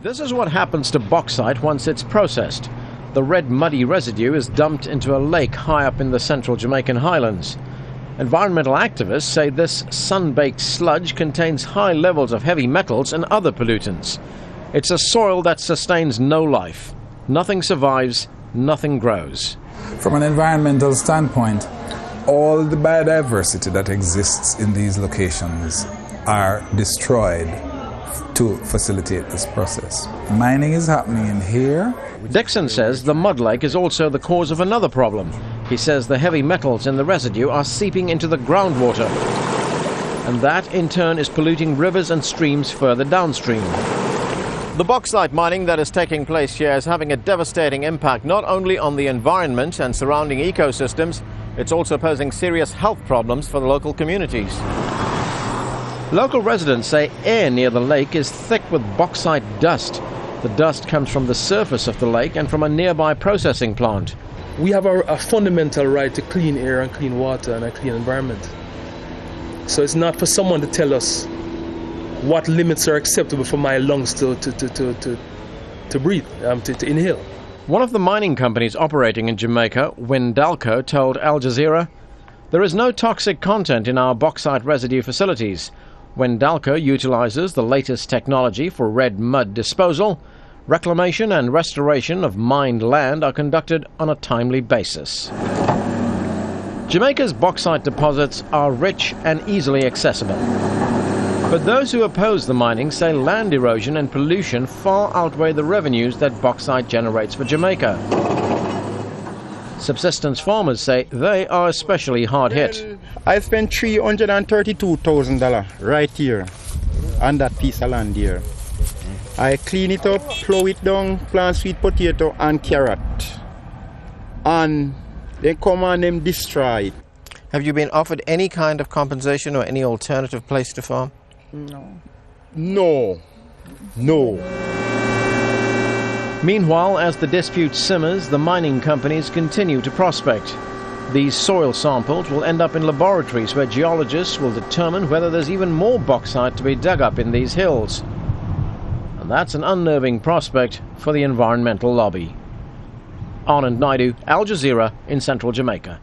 This is what happens to bauxite once it's processed. The red muddy residue is dumped into a lake high up in the central Jamaican highlands. Environmental activists say this sun-baked sludge contains high levels of heavy metals and other pollutants. It's a soil that sustains no life. Nothing survives, nothing grows. From an environmental standpoint, all the biodiversity that exists in these locations are destroyed to facilitate this process. Mining is happening in here. Dixon says the mud lake is also the cause of another problem. He says the heavy metals in the residue are seeping into the groundwater, and that in turn is polluting rivers and streams further downstream. The bauxite mining that is taking place here is having a devastating impact not only on the environment and surrounding ecosystems, it's also posing serious health problems for the local communities. Local residents say air near the lake is thick with bauxite dust. The dust comes from the surface of the lake and from a nearby processing plant. We have a fundamental right to clean air and clean water and a clean environment. So it's not for someone to tell us what limits are acceptable for my lungs to breathe, to inhale. One of the mining companies operating in Jamaica, Windalco, told Al Jazeera, "There is no toxic content in our bauxite residue facilities. Windalco utilizes the latest technology for red mud disposal. Reclamation and restoration of mined land are conducted on a timely basis." Jamaica's bauxite deposits are rich and easily accessible. But those who oppose the mining say land erosion and pollution far outweigh the revenues that bauxite generates for Jamaica. Subsistence farmers say they are especially hard hit. I spent $332,000 right here on that piece of land here. I clean it up, plow it down, plant sweet potato and carrot. And they come and them destroy it. Have you been offered any kind of compensation or any alternative place to farm? No. Meanwhile, as the dispute simmers, the mining companies continue to prospect. These soil samples will end up in laboratories where geologists will determine whether there's even more bauxite to be dug up in these hills. And that's an unnerving prospect for the environmental lobby. Anand, Naidoo, Al Jazeera in central Jamaica.